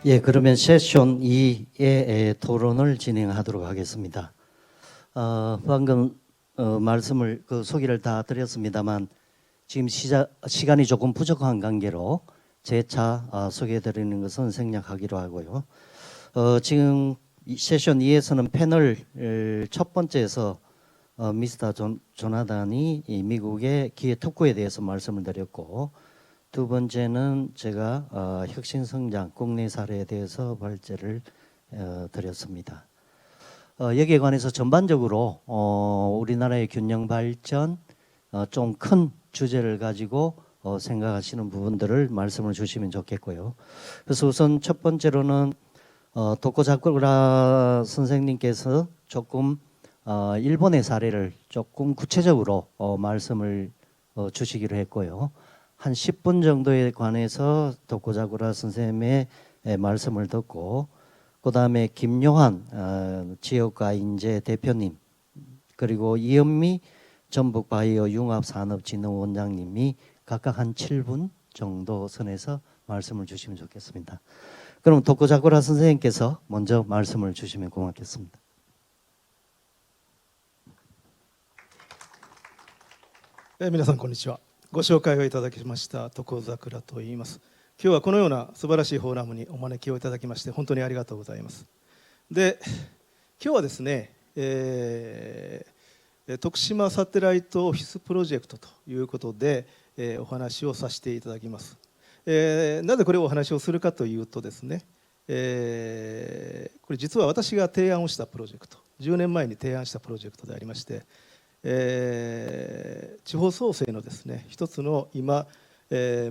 예, 그러면 세션 2의 토론을 진행하도록 하겠습니다. 방금 말씀을 소개를 다 드렸습니다만 지금 시간이 조금 부족한 관계로 재차 소개해드리는 것은 생략하기로 하고요. 지금 세션 2에서는 패널 첫 번째에서 미스터 조나단이 미국의 기회 특구에 대해서 말씀을 드렸고, 두 번째는 제가 혁신성장 국내 사례에 대해서 발제를 드렸습니다. 여기에 관해서 전반적으로 우리나라의 균형 발전 좀 큰 주제를 가지고 생각하시는 부분들을 말씀을 주시면 좋겠고요. 그래서 우선 첫 번째로는 도코자쿠라 선생님께서 조금 일본의 사례를 조금 구체적으로 말씀을 주시기로 했고요. 한 10분 정도에 관해서 도코자쿠라 선생님의 말씀을 듣고, 그 다음에 김요한 지역가인재 대표님, 그리고 이은미 전북바이오 융합산업진흥원장님이 각각 한 7분 정도 선에서 말씀을 주시면 좋겠습니다. 그럼 도코자쿠라 선생님께서 먼저 말씀을 주시면 고맙겠습니다.皆さんこんにちは。ご紹介をいただきました床桜と言います。今日はこのような素晴らしいフォーラムにお招きをいただきまして本当にありがとうございます。で、今日はですね、徳島サテライトオフィスプロジェクトということで、お話をさせていただきます。なぜこれをお話をするかというとですね、これ実は私が提案をしたプロジェクト、10年前に提案したプロジェクトでありまして、地方創生のですね一つの今、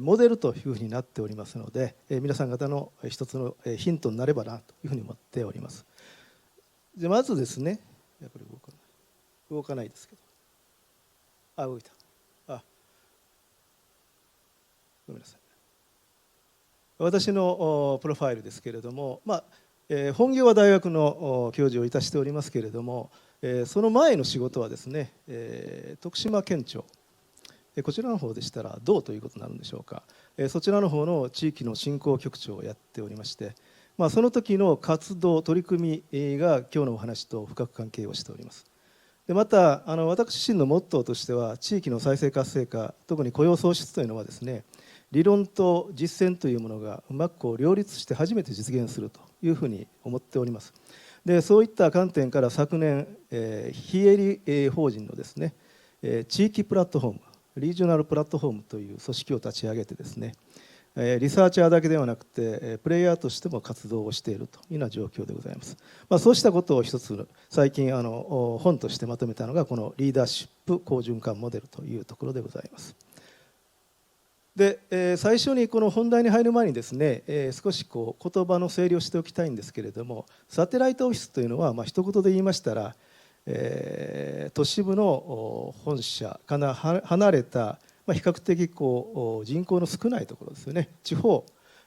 モデルというふうになっておりますので、皆さん方の一つのヒントになればなというふうに思っております。でまずですね、これ動かないですけど、動いた。ごめんなさい。私のプロファイルですけれども、本業は大学の教授をいたしておりますけれども、その前の仕事はですね、徳島県庁、こちらの方でしたらどうということになるんでしょうか、そちらの方の地域の振興局長をやっておりまして、その時の活動取り組みが今日のお話と深く関係をしております。でまた私自身のモットーとしては、地域の再生活性化、特に雇用創出というのはですね、理論と実践というものがうまく両立して初めて実現するというふうに思っております。でそういった観点から昨年、非営利法人のですね、地域プラットフォーム、リージョナルプラットフォームという組織を立ち上げてですね、リサーチャーだけではなくてプレイヤーとしても活動をしているというような状況でございます。そうしたことを一つ最近本としてまとめたのがこのリーダーシップ好循環モデルというところでございます。で、最初にこの本題に入る前にですね、少し言葉の整理をしておきたいんですけれども、サテライトオフィスというのは一言で言いましたら、都市部の本社から離れた、比較的人口の少ないところですよね、地方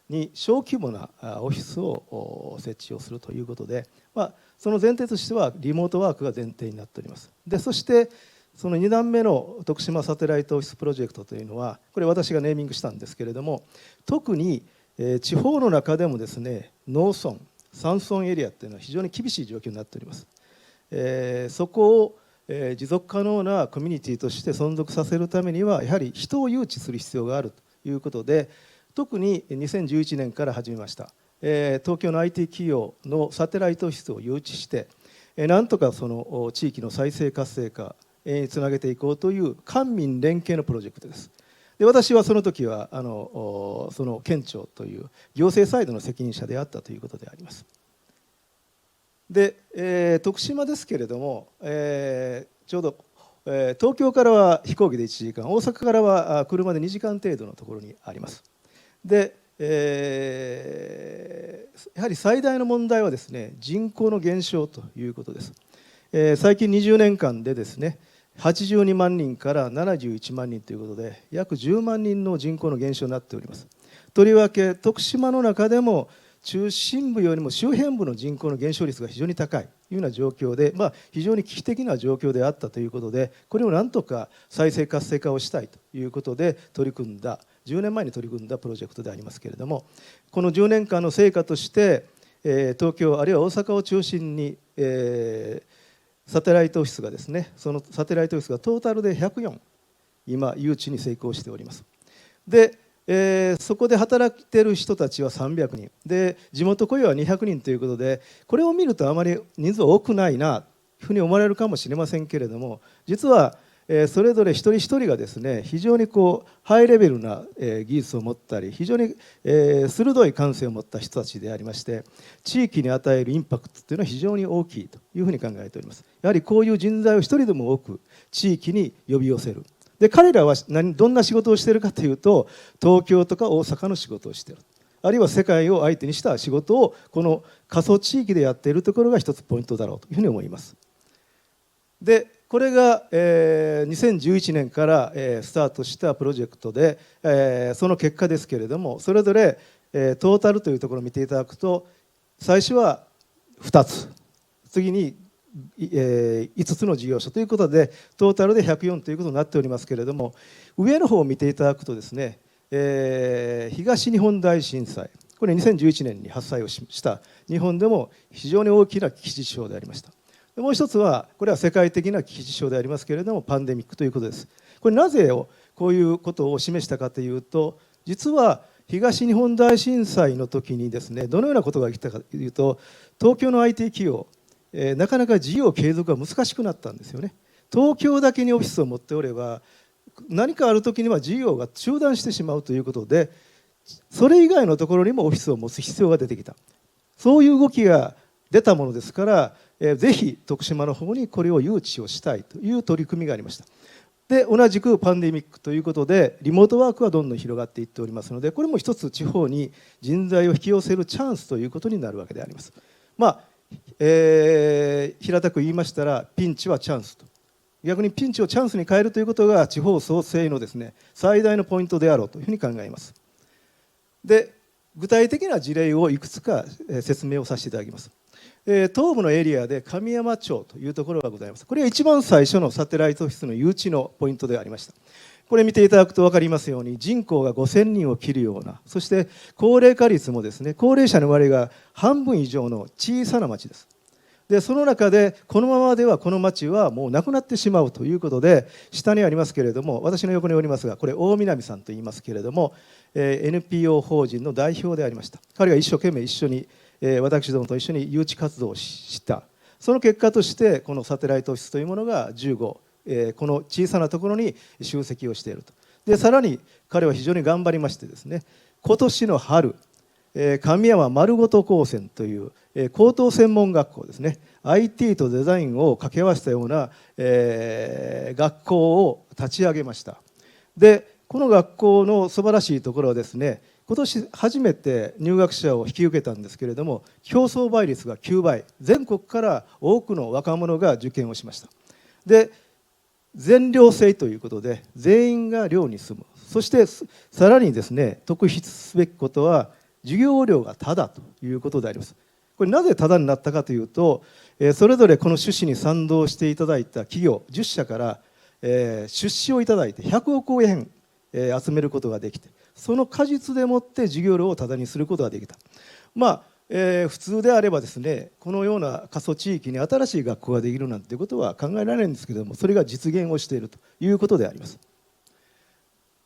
に小規模なオフィスを設置をするということで、その前提としてはリモートワークが前提になっております。でそしてその2段目の徳島サテライトオフィスプロジェクトというのは、これ私がネーミングしたんですけれども、特に地方の中でもですね、農村、山村エリアというのは非常に厳しい状況になっております。そこを持続可能なコミュニティとして存続させるためには、やはり人を誘致する必要があるということで、特に2011年から始めました東京の IT 企業のサテライトオフィスを誘致して、なんとかその地域の再生活性化につなげていこうという官民連携のプロジェクトです。で私はその時はその県庁という行政サイドの責任者であったということであります。で、徳島ですけれども、ちょうど、東京からは飛行機で1時間、大阪からは車で2時間程度のところにあります。で、やはり最大の問題はですね、人口の減少ということです。最近20年間でですね、82万人から71万人ということで、約10万人の人口の減少になっております。とりわけ徳島の中でも中心部よりも周辺部の人口の減少率が非常に高いというような状況で、非常に危機的な状況であったということで、これをなんとか再生活性化をしたいということで10年前に取り組んだプロジェクトでありますけれども、この10年間の成果として、東京あるいは大阪を中心に、サテライトオフィスがですね、そのサテライトオフィスがトータルで104今誘致に成功しております。でそこで働いている人たちは300人で、地元雇用は200人ということで、これを見るとあまり人数多くないなというふうに思われるかもしれませんけれども、実はそれぞれ一人一人がですね、非常にハイレベルな技術を持ったり、非常に鋭い感性を持った人たちでありまして、地域に与えるインパクトというのは非常に大きいというふうに考えております。やはりこういう人材を一人でも多く地域に呼び寄せる。で彼らはどんな仕事をしているかというと、東京とか大阪の仕事をしている、あるいは世界を相手にした仕事をこの過疎地域でやっているところが一つポイントだろうというふうに思います。でこれが2011年からスタートしたプロジェクトで、その結果ですけれども、それぞれトータルというところを見ていただくと、最初は2つ、次に5つの事業所ということで、トータルで104ということになっておりますけれども、上の方を見ていただくとですね、東日本大震災、これ2011年に発災をした日本でも非常に大きな危機事象でありました。もう一つは、これは世界的な危機事象でありますけれども、パンデミックということです。これなぜこういうことを示したかというと、実は東日本大震災の時にですね、どのようなことが起きたかというと、東京の IT 企業、なかなか事業継続が難しくなったんですよね。東京だけにオフィスを持っておれば、何かある時には事業が中断してしまうということで、それ以外のところにもオフィスを持つ必要が出てきた。そういう動きが出たものですから、ぜひ徳島の方にこれを誘致をしたいという取り組みがありました。で同じくパンデミックということで、リモートワークはどんどん広がっていっておりますので、これも一つ地方に人材を引き寄せるチャンスということになるわけであります。平たく言いましたら、ピンチはチャンスと、逆にピンチをチャンスに変えるということが地方創生のですね、最大のポイントであろうというふうに考えます。で具体的な事例をいくつか説明をさせていただきます。東部のエリアで神山町というところがございます。これが一番最初のサテライトオフィスの誘致のポイントでありました。これ見ていただくと分かりますように、人口が5000人を切るような、そして高齢化率もですね、高齢者の割合が半分以上の小さな町です。でその中でこのままではこの町はもうなくなってしまうということで、下にありますけれども、私の横におりますが、これ大南さんと言いますけれども、NPO 法人の代表でありました。彼が一生懸命一緒に私どもと一緒に誘致活動をした。その結果としてこのサテライトオフィスというものが15、この小さなところに集積をしていると。でさらに彼は非常に頑張りましてですね、今年の春、神山丸ごと高専という高等専門学校ですね、 IT とデザインを掛け合わせたような学校を立ち上げました。でこの学校の素晴らしいところはですね、今年初めて入学者を引き受けたんですけれども、競争倍率が9倍、全国から多くの若者が受験をしました。で全寮制ということで、全員が寮に住む。そしてさらにですね、特筆すべきことは授業料がタダということであります。これなぜタダになったかというと、それぞれこの趣旨に賛同していただいた企業10社から出資をいただいて100億円集めることができて、その果実でもって授業料をタダにすることができた。普通であればですね、このような過疎地域に新しい学校ができるなんてことは考えられないんですけれども、それが実現をしているということであります。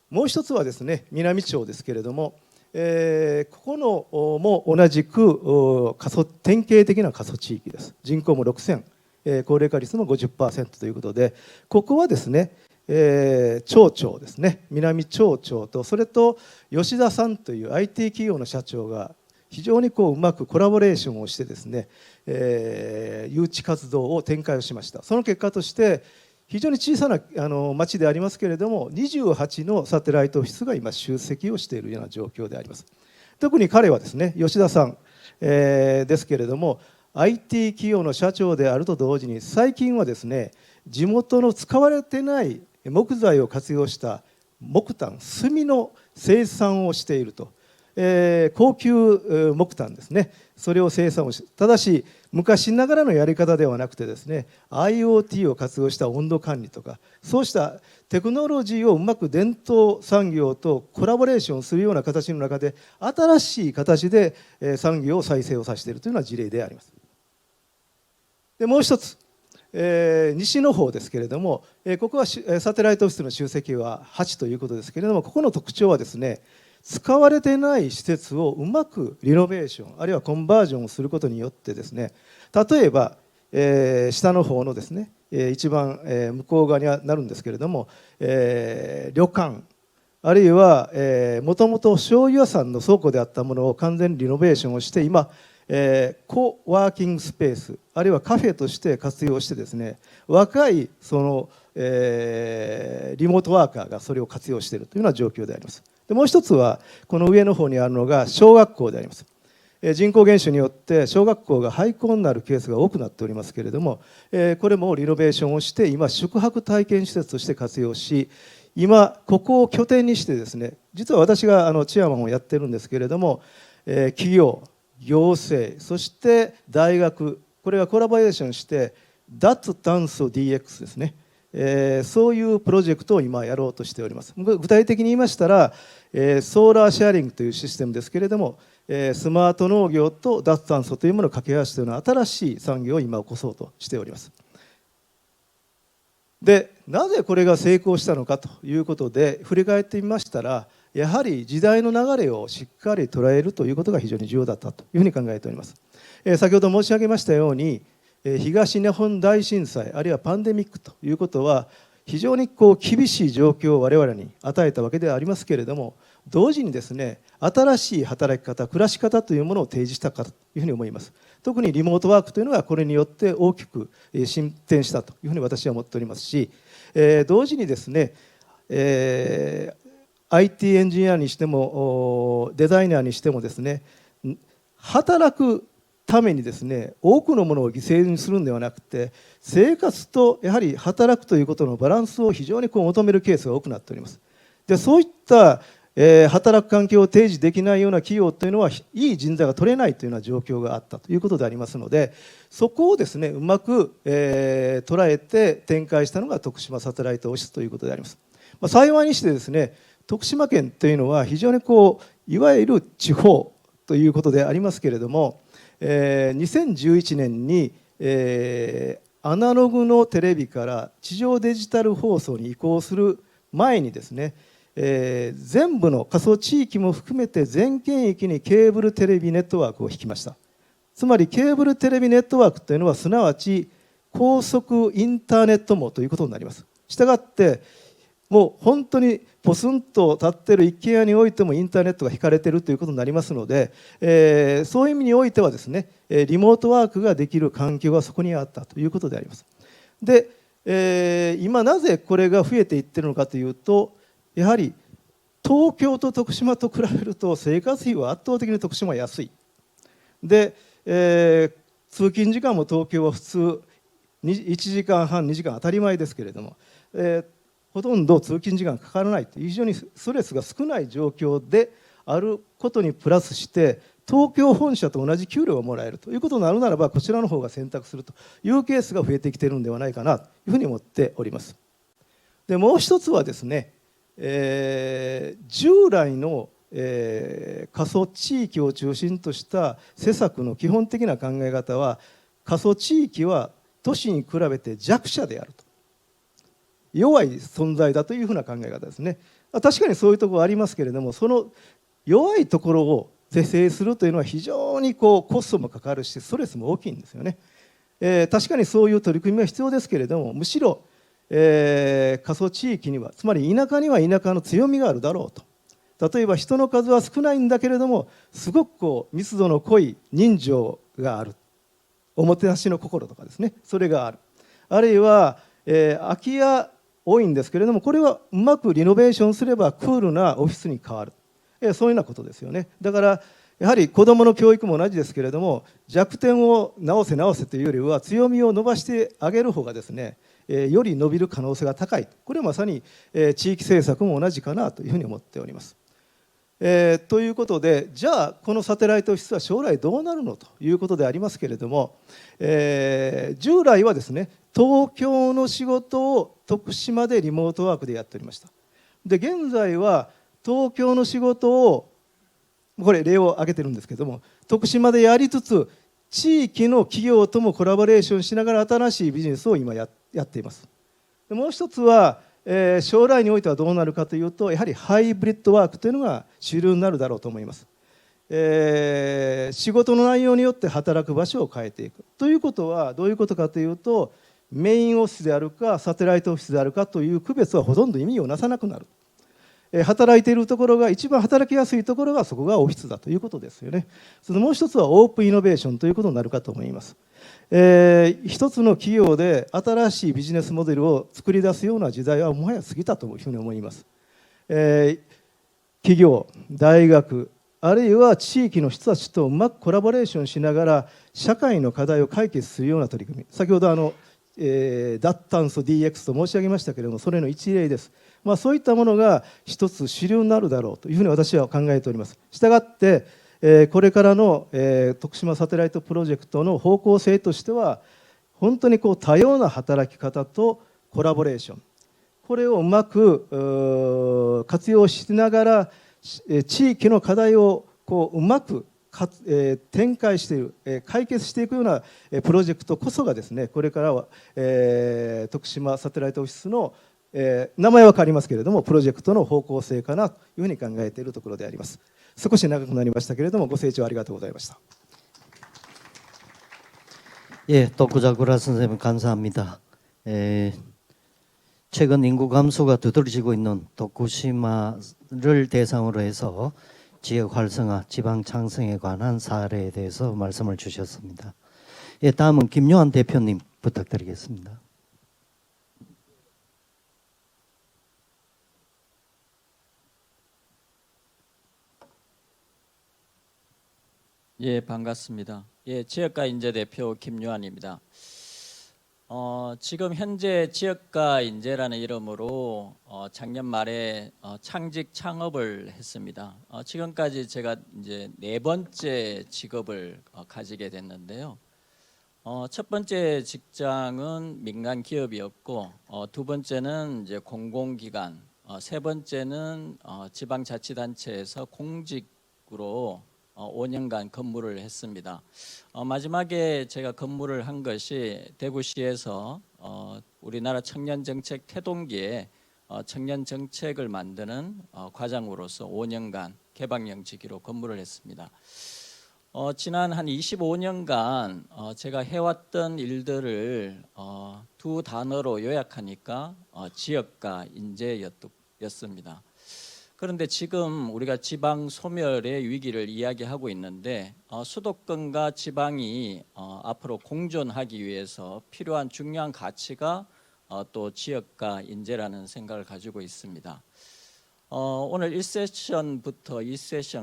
もう一つはですね、南町ですけれども、ここのも同じく典型的な過疎地域です。人口も6000、高齢化率も 50% ということで、ここはですね、町長ですね、南町長と、それと吉田さんという IT 企業の社長が非常にうまくコラボレーションをしてですね、誘致活動を展開をしました。その結果として非常に小さな町でありますけれども、28のサテライトオフィスが今集積をしているような状況であります。特に彼はですね、吉田さん、ですけれども IT 企業の社長であると同時に、最近はですね、地元の使われてない木材を活用した木炭、炭の生産をしていると。高級木炭ですね、それを生産をし、ただし昔ながらのやり方ではなくてですね、 IoT を活用した温度管理とか、そうしたテクノロジーをうまく伝統産業とコラボレーションするような形の中で、新しい形で産業を再生をさせているというような事例であります。でもう一つ、西の方ですけれども、ここはサテライトオフィスの集積は8ということですけれども、ここの特徴はですね、使われていない施設をうまくリノベーションあるいはコンバージョンをすることによってですね、例えば、下の方のですね、一番、向こう側になるんですけれども、旅館あるいはもともと醤油屋さんの倉庫であったものを完全にリノベーションをして、今コワーキングスペースあるいはカフェとして活用してですね、若いその、リモートワーカーがそれを活用しているというような状況であります。でもう一つはこの上の方にあるのが小学校であります。人口減少によって小学校が廃校になるケースが多くなっておりますけれども、これもリノベーションをして今宿泊体験施設として活用し、今ここを拠点にしてですね、実は私がチェアマンをやってるんですけれども、企業行政そして大学、これがコラボレーションして脱炭素 DX ですね、そういうプロジェクトを今やろうとしております。具体的に言いましたら、ソーラーシェアリングというシステムですけれども、スマート農業と脱炭素というものを掛け合わせたような新しい産業を今起こそうとしております。で、なぜこれが成功したのかということで振り返ってみましたら、やはり時代の流れをしっかり捉えるということが非常に重要だったというふうに考えております。先ほど申し上げましたように、東日本大震災あるいはパンデミックということは非常に厳しい状況を我々に与えたわけではありますけれども、同時にですね、新しい働き方暮らし方というものを提示したかというふうに思います。特にリモートワークというのがこれによって大きく進展したというふうに私は思っておりますし、同時にですね、IT エンジニアにしてもデザイナーにしてもですね、働くためにですね、多くのものを犠牲にするのではなくて、生活とやはり働くということのバランスを非常に求めるケースが多くなっております。で、そういった働く環境を提示できないような企業というのはいい人材が取れないというような状況があったということでありますので、そこをですねうまく捉えて展開したのが徳島サテライトオフィスということであります。幸いにしてですね、徳島県というのは非常にいわゆる地方ということでありますけれども、2011年に、アナログのテレビから地上デジタル放送に移行する前にですね、全部の過疎地域も含めて全県域にケーブルテレビネットワークを引きました。つまりケーブルテレビネットワークというのはすなわち高速インターネット網ということになります。したがってもう本当にポツンと立っている一軒家においてもインターネットが引かれているということになりますので、そういう意味においてはですね、リモートワークができる環境がそこにあったということであります。で、今なぜこれが増えていっているのかというと、やはり東京と徳島と比べると生活費は圧倒的に徳島は安い。で、通勤時間も東京は普通1時間半2時間当たり前ですけれども、ほとんど通勤時間かからないという非常にストレスが少ない状況であることにプラスして、東京本社と同じ給料がもらえるということになるならば、こちらの方が選択するというケースが増えてきているのではないかなというふうに思っております。で、もう一つはですね、従来の、過疎地域を中心とした施策の基本的な考え方は、過疎地域は都市に比べて弱者であると、弱い存在だというふうな考え方ですね。確かにそういうところはありますけれども、その弱いところを是正するというのは非常にコストもかかるしストレスも大きいんですよね。確かにそういう取り組みは必要ですけれども、むしろ、過疎地域には、つまり田舎には田舎の強みがあるだろうと。例えば人の数は少ないんだけれども、すごく密度の濃い人情がある、おもてなしの心とかですね、それがある。あるいは、空き家多いんですけれども、これはうまくリノベーションすればクールなオフィスに変わる、そういうようなことですよね。だからやはり子どもの教育も同じですけれども、弱点を直せ直せというよりは強みを伸ばしてあげる方がですね、より伸びる可能性が高い。これはまさに地域政策も同じかなというふうに思っております。ということで、じゃあこのサテライトオフィスは将来どうなるのということでありますけれども、従来はですね、東京の仕事を徳島でリモートワークでやっておりました。で、現在は東京の仕事を、これ例を挙げてるんですけども、徳島でやりつつ地域の企業ともコラボレーションしながら新しいビジネスを今やっています。でもう一つは、将来においてはどうなるかというと、やはりハイブリッドワークというのが主流になるだろうと思います。仕事の内容によって働く場所を変えていくということはどういうことかというと、メインオフィスであるかサテライトオフィスであるかという区別はほとんど意味をなさなくなる。働いているところが一番働きやすいところがそこがオフィスだということですよね。そのもう一つはオープンイノベーションということになるかと思います。一つの企業で新しいビジネスモデルを作り出すような時代はもはや過ぎたというふうに思います。企業、大学、あるいは地域の人たちとうまくコラボレーションしながら社会の課題を解決するような取り組み、先ほど脱炭素 DX と申し上げましたけれども、それの一例です。そういったものが一つ主流になるだろうというふうに私は考えております。したがってこれからの徳島サテライトプロジェクトの方向性としては、本当に多様な働き方とコラボレーション、これをうまく活用しながら地域の課題をうまく展開している、解決していくようなプロジェクトこそがですね、これからは徳島サテライトオフィスの名前は変わりますけれども、プロジェクトの方向性かなというふうに考えているところであります。少し長くなりましたけれども、ご清聴ありがとうございました。예, 덕구자구라 선생님 감사합니다. 최근 인구 감소가 두드러지고 있는 도쿠시마를 대상으로 해서 지역 활성화, 지방 창성에 관한 사례에 대해서 말씀을 주셨습니다. 예, 다음은 김요한 대표님 부탁드리겠습니다. 예, 반갑습니다. 예, 지역가 인재 대표 김요한입니다. 지금 현재 지역가 인재라는 이름으로 작년 말에 창직 창업을 했습니다. 지금까지 제가 이제 4번째 직업을 가지게 됐는데요. 첫 번째 직장은 민간 기업이었고, 두 번째는 이제 공공기관, 세 번째는 지방자치단체에서 공직으로 5년간 근무를 했습니다. 마지막에 제가 근무를 한 것이 대구시에서 우리나라 청년정책 태동기에 청년정책을 만드는 과장으로서 5년간 개방형직으로 근무를 했습니다. 지난 한 25년간 제가 해왔던 일들을 두 단어로 요약하니까 지역가 인재였습니다. 그런데 지금 우리가 지방 소멸의 위기를 이야기하고 있는데 수도권과 지방이 앞으로 공존하기 위해서 필요한 중요한 가치가 또 지역가 인재라는 생각을 가지고 있습니다. 오늘 1세션부터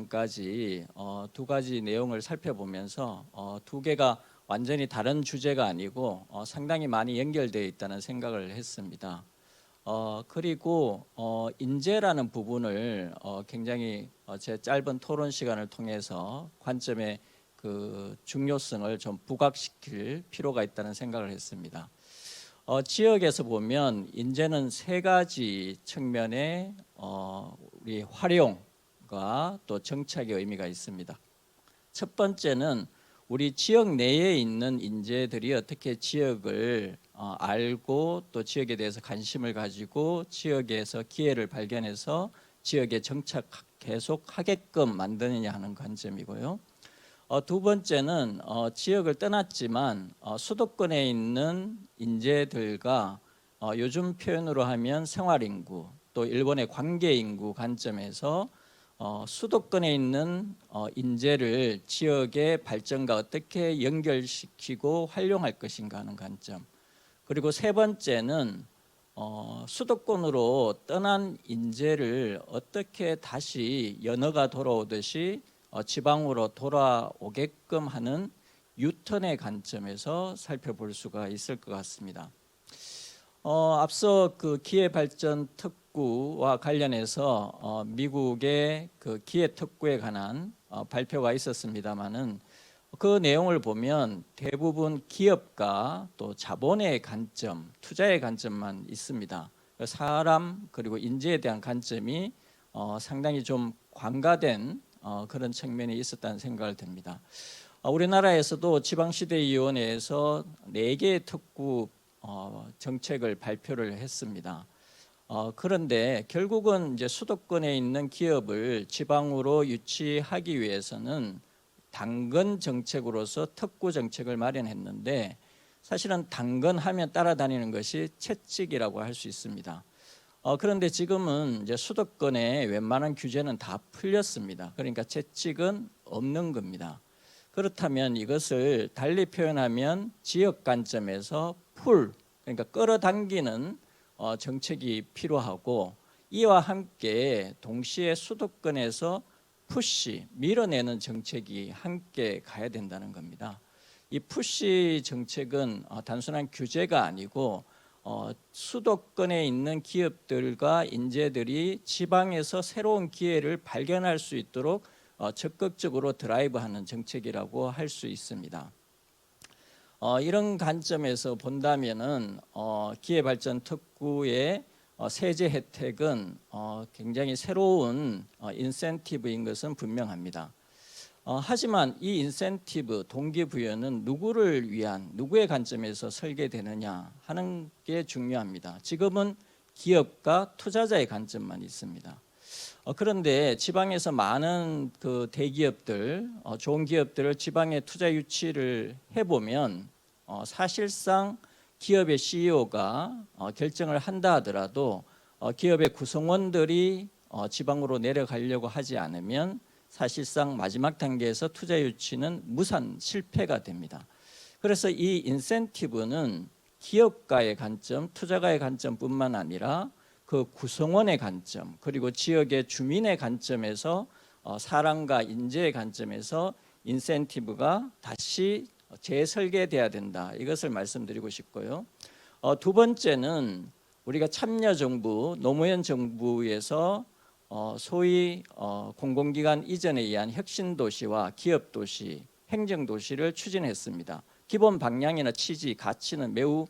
2세션까지 두 가지 내용을 살펴보면서 두 개가 완전히 다른 주제가 아니고 상당히 많이 연결되어 있다는 생각을 했습니다. 그리고 인재라는 부분을 굉장히 제 짧은 토론 시간을 통해서 관점의 그 중요성을 좀 부각시킬 필요가 있다는 생각을 했습니다. 지역에서 보면 인재는 세 가지 측면의 우리 활용과 또 정착의 의미가 있습니다. 첫 번째는 우리 지역 내에 있는 인재들이 어떻게 지역을 알고 또 지역에 대해서 관심을 가지고 지역에서 기회를 발견해서 지역에 정착 계속하게끔 만드느냐 하는 관점이고요. 두 번째는 지역을 떠났지만 수도권에 있는 인재들과 요즘 표현으로 하면 생활인구 또 일본의 관계인구 관점에서 수도권에 있는 인재를 지역의 발전과 어떻게 연결시키고 활용할 것인가 하는 관점. 그리고 세 번째는 수도권으로 떠난 인재를 어떻게 다시 연어가 돌아오듯이 지방으로 돌아오게끔 하는 유턴의 관점에서 살펴볼 수가 있을 것 같습니다. 앞서 그 기회발전 특구와 관련해서 미국의 그 기회 특구에 관한 발표가 있었습니다마는 그 내용을 보면 대부분 기업가 또 자본의 관점, 투자의 관점만 있습니다. 사람 그리고 인재에 대한 관점이 상당히 좀 관가된 그런 측면이 있었다는 생각을 듭니다. 우리나라에서도 지방시대위원회에서 4개의 특구 정책을 발표를 했습니다. 그런데 결국은 이제 수도권에 있는 기업을 지방으로 유치하기 위해서는 당근 정책으로서 특구 정책을 마련했는데 사실은 당근하면 따라다니는 것이 채찍이라고 할 수 있습니다. 그런데 지금은 이제 수도권에 웬만한 규제는 다 풀렸습니다. 그러니까 채찍은 없는 겁니다. 그렇다면 이것을 달리 표현하면 지역 관점에서 그러니까 끌어당기는 정책이 필요하고 이와 함께 동시에 수도권에서 밀어내는 정책이 함께 가야 된다는 겁니다. 이 푸시 정책은 단순한 규제가 아니고 수도권에 있는 기업들과 인재들이 지방에서 새로운 기회를 발견할 수 있도록 적극적으로 드라이브하는 정책이라고 할 수 있습니다. 이런 관점에서 본다면은 기회발전 특구의 세제 혜택은 굉장히 새로운 인센티브인 것은 분명합니다. 하지만 이 인센티브 동기부여는 누구를 위한 누구의 관점에서 설계되느냐 하는 게 중요합니다. 지금은 기업과 투자자의 관점만 있습니다. 그런데 지방에서 많은 그 대기업들, 좋은 기업들을 지방에 투자 유치를 해보면 사실상 기업의 CEO가 결정을 한다 하더라도 기업의 구성원들이 지방으로 내려가려고 하지 않으면 사실상 마지막 단계에서 투자 유치는 무산 실패가 됩니다. 그래서 이 인센티브는 기업가의 관점, 투자가의 관점뿐만 아니라 그 구성원의 관점 그리고 지역의 주민의 관점에서 사람과 인재의 관점에서 인센티브가 다시 재설계돼야 된다. 이것을 말씀드리고 싶고요. 두 번째는 우리가 참여정부, 노무현 정부에서 소위 공공기관 이전에 의한 혁신도시와 기업도시, 행정도시를 추진했습니다. 기본 방향이나 취지, 가치는 매우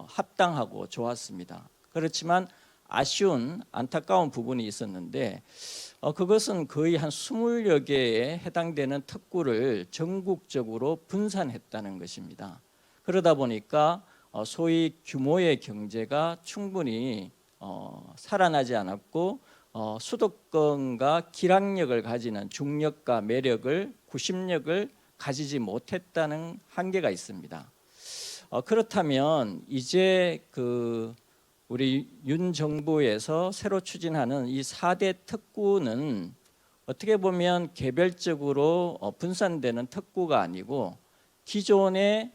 합당하고 좋았습니다. 그렇지만 아쉬운 안타까운 부분이 있었는데 그것은 거의 한 20여 개에 해당되는 특구를 전국적으로 분산했다는 것입니다. 그러다 보니까 소위 규모의 경제가 충분히 살아나지 않았고 수도권과 기량력을 가지는 중력과 매력을 구심력을 가지지 못했다는 한계가 있습니다. 그렇다면 이제 우리 윤 정부에서 새로 추진하는 이 4대 특구는 어떻게 보면 개별적으로 분산되는 특구가 아니고 기존의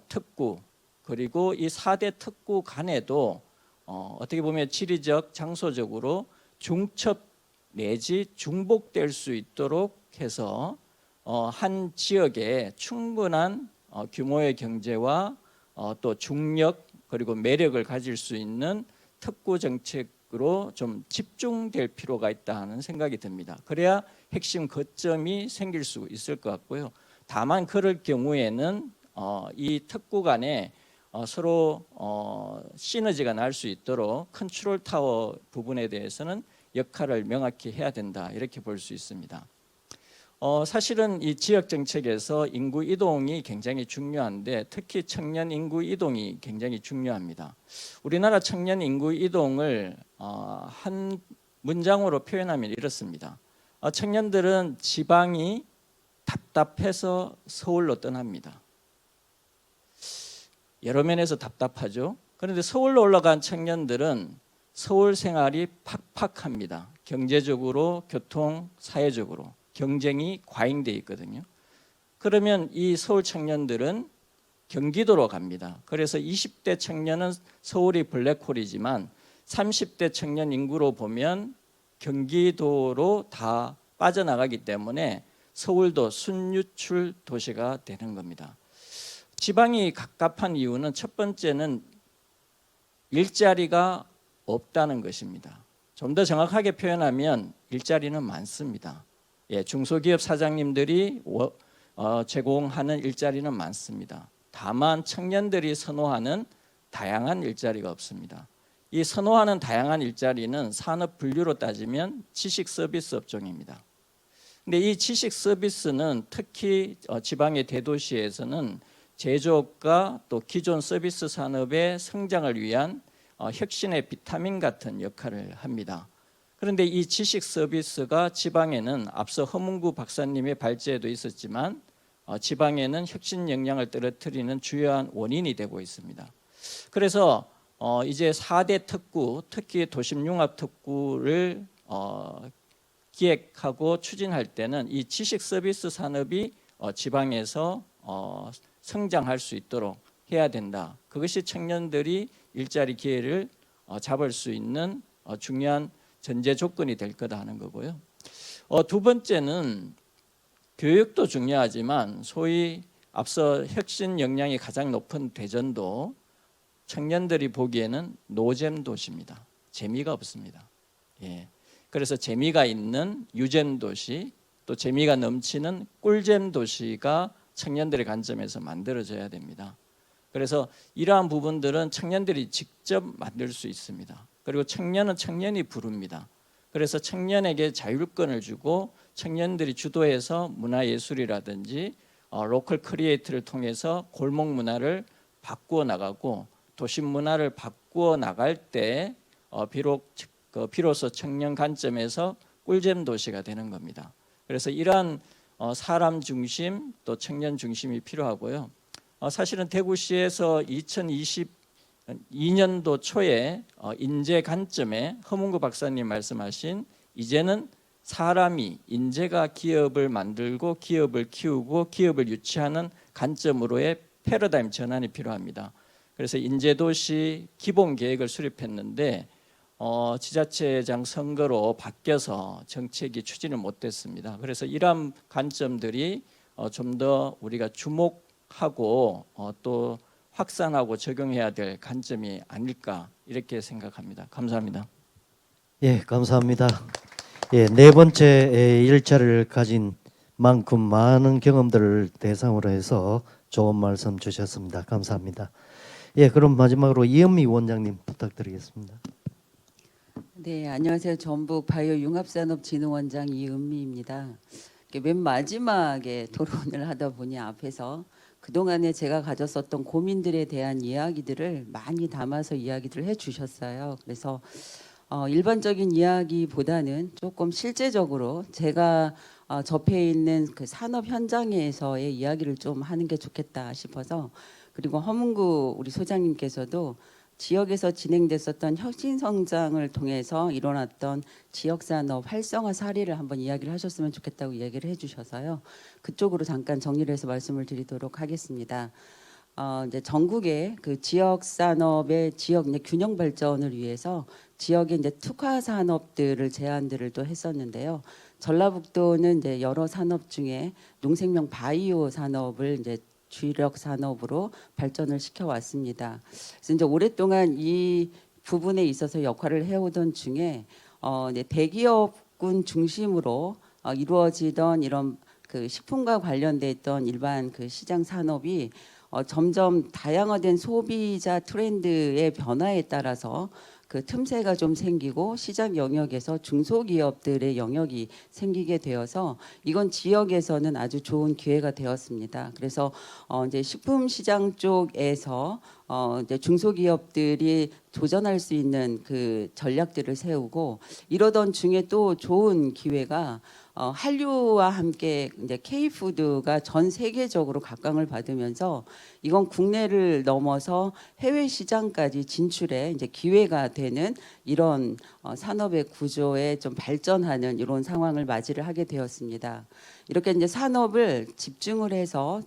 특구 그리고 이 4대 특구 간에도 어떻게 보면 지리적, 장소적으로 중첩 내지 중복될 수 있도록 해서 한 지역에 충분한 규모의 경제와 또 중력 그리고 매력을 가질 수 있는 특구 정책으로 좀 집중될 필요가 있다 하는 생각이 듭니다. 그래야 핵심 거점이 생길 수 있을 것 같고요. 다만 그럴 경우에는 이 특구 간에 서로 시너지가 날 수 있도록 컨트롤 타워 부분에 대해서는 역할을 명확히 해야 된다 이렇게 볼 수 있습니다. 사실은 이 지역 정책에서 인구 이동이 굉장히 중요한데 특히 청년 인구 이동이 굉장히 중요합니다. 우리나라 청년 인구 이동을 한 문장으로 표현하면 이렇습니다. 청년들은 지방이 답답해서 서울로 떠납니다. 여러 면에서 답답하죠. 그런데 서울로 올라간 청년들은 서울 생활이 팍팍합니다. 경제적으로, 교통, 사회적으로. 경쟁이 과잉돼 있거든요. 그러면 이 서울 청년들은 경기도로 갑니다. 그래서 20대 청년은 서울이 블랙홀이지만 30대 청년 인구로 보면 경기도로 다 빠져나가기 때문에 서울도 순유출 도시가 되는 겁니다. 지방이 갑갑한 이유는 첫 번째는 일자리가 없다는 것입니다. 좀 더 정확하게 표현하면 일자리는 많습니다. 예, 중소기업 사장님들이 제공하는 일자리는 많습니다. 다만 청년들이 선호하는 다양한 일자리가 없습니다. 이 선호하는 다양한 일자리는 산업 분류로 따지면 지식 서비스 업종입니다. 근데 이 지식 서비스는 특히 지방의 대도시에서는 제조업과 또 기존 서비스 산업의 성장을 위한 혁신의 비타민 같은 역할을 합니다. 그런데 이 지식 서비스가 지방에는 앞서 허문구 박사님의 발제에도 있었지만 지방에는 혁신 역량을 떨어뜨리는 주요한 원인이 되고 있습니다. 그래서 이제 4대 특구, 특히 도심융합 특구를 기획하고 추진할 때는 이 지식 서비스 산업이 지방에서 성장할 수 있도록 해야 된다. 그것이 청년들이 일자리 기회를 잡을 수 있는 중요한 전제 조건이 될 거다 하는 거고요. 두 번째는 교육도 중요하지만 소위 앞서 혁신 역량이 가장 높은 대전도 청년들이 보기에는 노잼 도시입니다. 재미가 없습니다. 예. 그래서 재미가 있는 유잼 도시, 또 재미가 넘치는 꿀잼 도시가 청년들의 관점에서 만들어져야 됩니다. 그래서 이러한 부분들은 청년들이 직접 만들 수 있습니다. 그리고 청년은 청년이 부릅니다. 그래서 청년에게 자율권을 주고 청년들이 주도해서 문화예술이라든지 로컬 크리에이터를 통해서 골목 문화를 바꾸어 나가고 도심 문화를 바꾸어 나갈 때 비로소 청년 관점에서 꿀잼 도시가 되는 겁니다. 그래서 이러한 사람 중심 또 청년 중심이 필요하고요. 사실은 대구시에서 2022년도 초에 인재 관점에 허문구 박사님 말씀하신 이제는 사람이 인재가 기업을 만들고 기업을 키우고 기업을 유치하는 관점으로의 패러다임 전환이 필요합니다. 그래서 인재도시 기본계획을 수립했는데 지자체장 선거로 바뀌어서 정책이 추진을 못됐습니다. 그래서 이러한 관점들이 좀 더 우리가 주목하고 또 확산하고 적용해야 될 관점이 아닐까 이렇게 생각합니다. 감사합니다. 예, 감사합니다. 예, 네 번째 일자리를 가진 만큼 많은 경험들을 대상으로 해서 좋은 말씀 주셨습니다. 감사합니다. 예, 그럼 마지막으로 이은미 원장님 부탁드리겠습니다. 네, 안녕하세요. 전북 바이오융합산업진흥원장 이은미입니다. 맨 마지막에 토론을 하다 보니 앞에서 그동안에 제가 가졌었던 고민들에 대한 이야기들을 많이 담아서 이야기들을 해주셨어요. 그래서 일반적인 이야기보다는 조금 실제적으로 제가 접해 있는 그 산업 현장에서의 이야기를 좀 하는 게 좋겠다 싶어서, 그리고 허문구 우리 소장님께서도 지역에서 진행됐었던 혁신 성장을 통해서 일어났던 지역산업 활성화 사례를 한번 이야기를 하셨으면 좋겠다고 이야기를 해주셔서요. 그쪽으로 잠깐 정리를 해서 말씀을 드리도록 하겠습니다. 이제 전국의 그 지역 산업의 지역 균형 발전을 위해서 지역의 이제 특화 산업들을 제안들을 또 했었는데요. 전라북도는 이제 여러 산업 중에 농생명 바이오 산업을 이제 주력 산업으로 발전을 시켜 왔습니다. 그래서 이제 오랫동안 이 부분에 있어서 역할을 해오던 중에 대기업군 중심으로 이루어지던 이런 그 식품과 관련돼 있던 일반 그 시장 산업이 점점 다양화된 소비자 트렌드의 변화에 따라서 그 틈새가 좀 생기고 시장 영역에서 중소기업들의 영역이 생기게 되어서 이건 지역에서는 아주 좋은 기회가 되었습니다. 그래서 이제 식품 시장 쪽에서 이제 중소기업들이 도전할 수 있는 그 전략들을 세우고, 이러던 중에 또 좋은 기회가 한류와 함께 이제 K푸드가 전 세계적으로 각광을 받으면서 이건 국내를 넘어서 해외 시장까지 진출해 이제 기회가 되는 이런 산업의 구조에 좀 발전하는 이런 상황을 맞이를 하게 되었습니다. 이렇게 이제 산업을 집중을 해서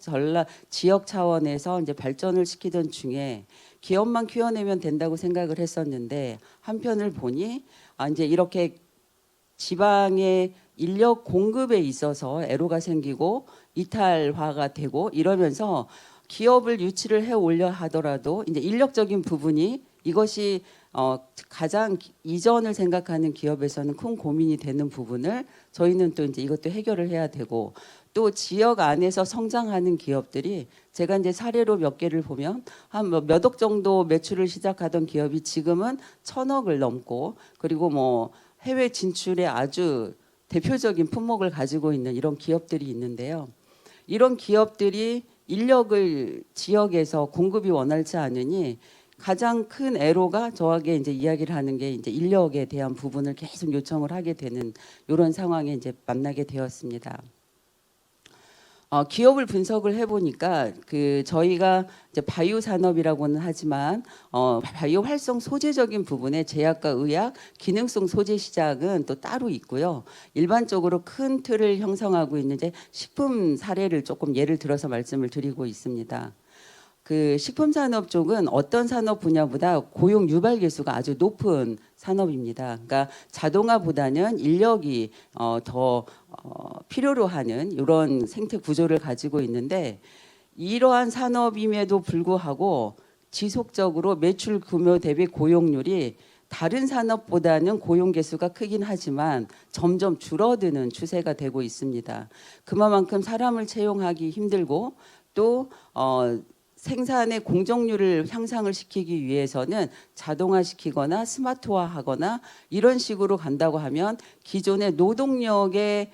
지역 차원에서 이제 발전을 시키던 중에 기업만 키워내면 된다고 생각을 했었는데, 한편을 보니 이제 이렇게 지방의 인력 공급에 있어서 애로가 생기고 이탈화가 되고 이러면서 기업을 유치를 해 올려 하더라도 이제 인력적인 부분이 이것이 가장 이전을 생각하는 기업에서는 큰 고민이 되는 부분을 저희는 또 이제 이것도 해결을 해야 되고, 또 지역 안에서 성장하는 기업들이 제가 이제 사례로 몇 개를 보면 한 몇 억 정도 매출을 시작하던 기업이 지금은 1,000억을 넘고, 그리고 뭐 해외 진출에 아주 대표적인 품목을 가지고 있는 이런 기업들이 있는데요. 이런 기업들이 인력을 지역에서 공급이 원활치 않으니 가장 큰 애로가 저에게 이제 이야기를 하는 게 이제 인력에 대한 부분을 계속 요청을 하게 되는 이런 상황에 이제 만나게 되었습니다. 기업을 분석을 해보니까 저희가 이제 바이오 산업이라고는 하지만 바이오 활성 소재적인 부분에 제약과 의약, 기능성 소재 시장은 또 따로 있고요. 일반적으로 큰 틀을 형성하고 있는 이제 식품 사례를 조금 예를 들어서 말씀을 드리고 있습니다. 그 식품 산업 쪽은 어떤 산업 분야보다 고용 유발 계수가 아주 높은 산업입니다. 그러니까 자동화보다는 인력이 더 필요로 하는 이런 생태 구조를 가지고 있는데, 이러한 산업임에도 불구하고 지속적으로 매출 규모 대비 고용률이 다른 산업보다는 고용 개수가 크긴 하지만 점점 줄어드는 추세가 되고 있습니다. 그만큼 사람을 채용하기 힘들고, 또 생산의 공정률을 향상을 시키기 위해서는 자동화시키거나 스마트화하거나 이런 식으로 간다고 하면 기존의 노동력에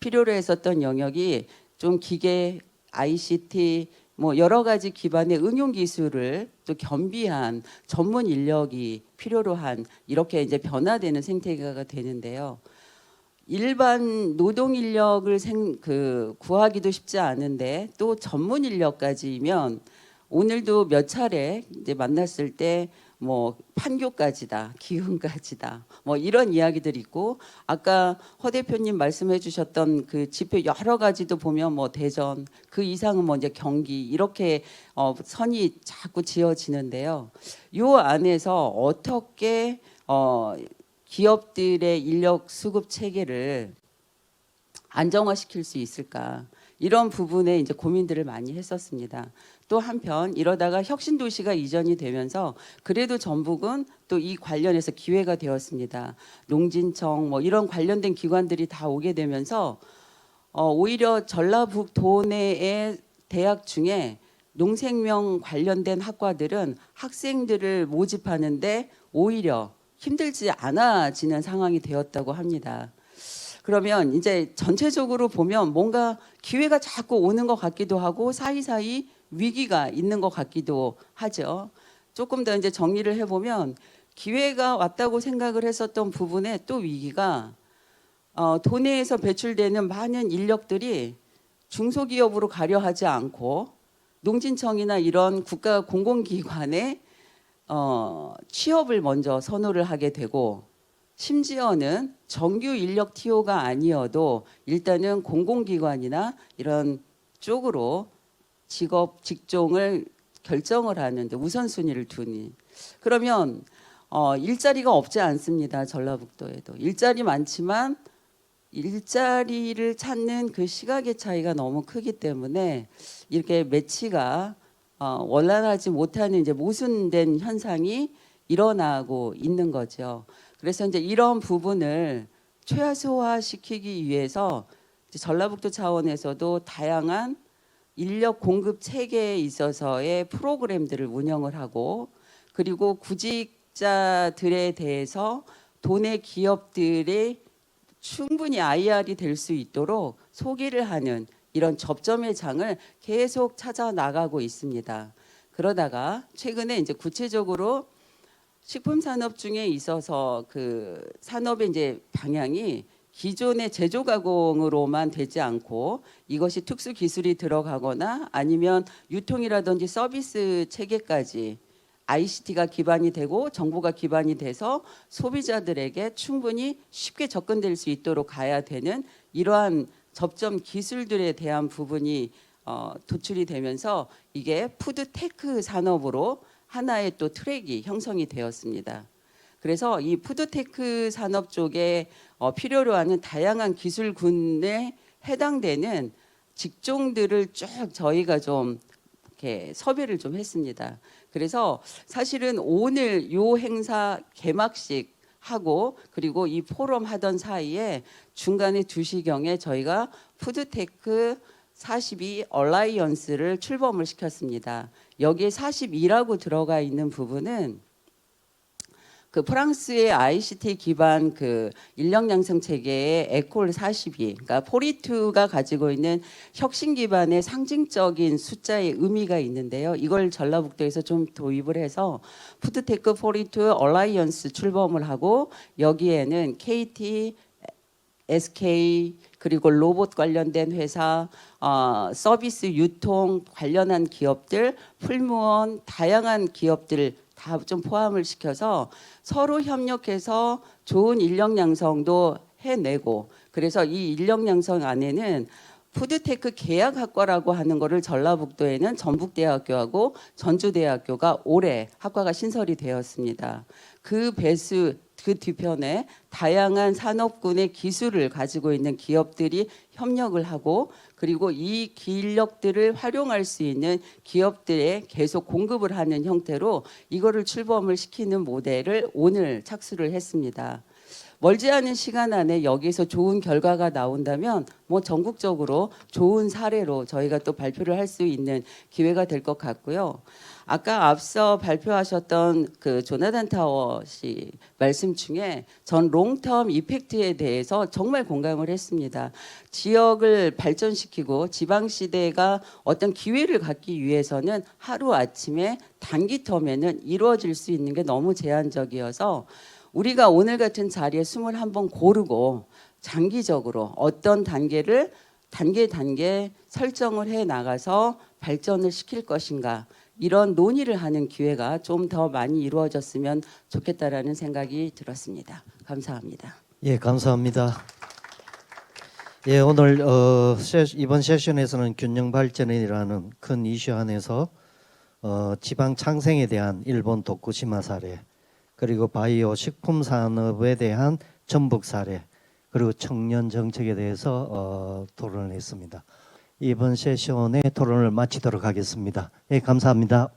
필요로 했었던 영역이 좀 기계, ICT 뭐 여러 가지 기반의 응용 기술을 또 겸비한 전문 인력이 필요로 한 이렇게 이제 변화되는 생태계가 되는데요. 일반 노동 인력을 구하기도 쉽지 않은데 또 전문 인력까지면 오늘도 몇 차례 이제 만났을 때 뭐 판교까지다, 기흥까지다, 뭐 이런 이야기들이 있고, 아까 허 대표님 말씀해 주셨던 그 지표 여러 가지도 보면 뭐 대전, 그 이상은 뭐 이제 경기 이렇게 선이 자꾸 지어지는데요. 요 안에서 어떻게 기업들의 인력 수급 체계를 안정화시킬 수 있을까, 이런 부분에 이제 고민들을 많이 했었습니다. 또 한편 이러다가 혁신도시가 이전이 되면서 그래도 전북은 또 이 관련해서 기회가 되었습니다. 농진청 뭐 이런 관련된 기관들이 다 오게 되면서 오히려 전라북도 내의 대학 중에 농생명 관련된 학과들은 학생들을 모집하는데 오히려 힘들지 않아지는 상황이 되었다고 합니다. 그러면 이제 전체적으로 보면 뭔가 기회가 자꾸 오는 것 같기도 하고 사이사이 위기가 있는 것 같기도 하죠. 조금 더 이제 정리를 해보면 기회가 왔다고 생각을 했었던 부분에 또 위기가 도내에서 배출되는 많은 인력들이 중소기업으로 가려 하지 않고 농진청이나 이런 국가 공공기관에 취업을 먼저 선호를 하게 되고, 심지어는 정규 인력 TO가 아니어도 일단은 공공기관이나 이런 쪽으로 직종을 결정을 하는데 우선순위를 두니, 그러면 일자리가 없지 않습니다. 전라북도에도 일자리 많지만 일자리를 찾는 그 시각의 차이가 너무 크기 때문에 이렇게 매치가 원활하지 못하는 이제 모순된 현상이 일어나고 있는 거죠. 그래서 이제 이런 부분을 최소화시키기 위해서 전라북도 차원에서도 다양한 인력 공급 체계에 있어서의 프로그램들을 운영을 하고, 그리고 구직자들에 대해서 도내 기업들이 충분히 IR이 될 수 있도록 소개를 하는 이런 접점의 장을 계속 찾아 나가고 있습니다. 그러다가 최근에 이제 구체적으로 식품 산업 중에 있어서 그 산업의 이제 방향이 기존의 제조 가공으로만 되지 않고 이것이 특수 기술이 들어가거나 아니면 유통이라든지 서비스 체계까지 ICT가 기반이 되고 정보가 기반이 돼서 소비자들에게 충분히 쉽게 접근될 수 있도록 가야 되는 이러한 접점 기술들에 대한 부분이 도출이 되면서 이게 푸드테크 산업으로 하나의 또 트랙이 형성이 되었습니다. 그래서 이 푸드테크 산업 쪽에 필요로 하는 다양한 기술군에 해당되는 직종들을 쭉 저희가 좀 이렇게 섭외를 좀 했습니다. 그래서 사실은 오늘 요 행사 개막식 하고 그리고 이 포럼 하던 사이에 중간에 2시경에 저희가 푸드테크 42 얼라이언스를 출범을 시켰습니다. 여기에 42라고 들어가 있는 부분은 그 프랑스의 ICT 기반 그 인력 양성 체계의 에콜 42, 그러니까 포리투가 가지고 있는 혁신 기반의 상징적인 숫자의 의미가 있는데요. 이걸 전라북도에서 좀 도입을 해서 푸드테크 포리투 얼라이언스 출범을 하고 여기에는 KT, SK 그리고 로봇 관련된 회사, 서비스 유통 관련한 기업들, 풀무원 다양한 기업들 다 좀 포함을 시켜서 서로 협력해서 좋은 인력 양성도 해내고 그래서 이 인력 양성 안에는 푸드테크 계약학과라고 하는 거를 전라북도에는 전북대학교하고 전주대학교가 올해 학과가 신설이 되었습니다. 그 배수 그 뒤편에 다양한 산업군의 기술을 가지고 있는 기업들이 협력을 하고 그리고 이 인력들을 활용할 수 있는 기업들에 계속 공급을 하는 형태로 이거를 출범을 시키는 모델을 오늘 착수를 했습니다. 멀지 않은 시간 안에 여기에서 좋은 결과가 나온다면 뭐 전국적으로 좋은 사례로 저희가 또 발표를 할 수 있는 기회가 될 것 같고요. 아까 앞서 발표하셨던 그 조나단 타워 씨 말씀 중에 전 롱텀 이펙트에 대해서 정말 공감을 했습니다. 지역을 발전시키고 지방시대가 어떤 기회를 갖기 위해서는 하루아침에 단기 텀에는 이루어질 수 있는 게 너무 제한적이어서 우리가 오늘 같은 자리에 21번 고르고 장기적으로 어떤 단계를 단계 설정을 해 나가서 발전을 시킬 것인가 이런 논의를 하는 기회가 좀 더 많이 이루어졌으면 좋겠다라는 생각이 들었습니다. 감사합니다. 예, 감사합니다. 예, 오늘 이번 세션에서는 균형 발전이라는 큰 이슈 안에서 지방 창생에 대한 일본 도쿠시마 사례, 그리고 바이오 식품 산업에 대한 전북 사례, 그리고 청년 정책에 대해서 토론을 했습니다. 이번 세션의 토론을 마치도록 하겠습니다. 예, 감사합니다.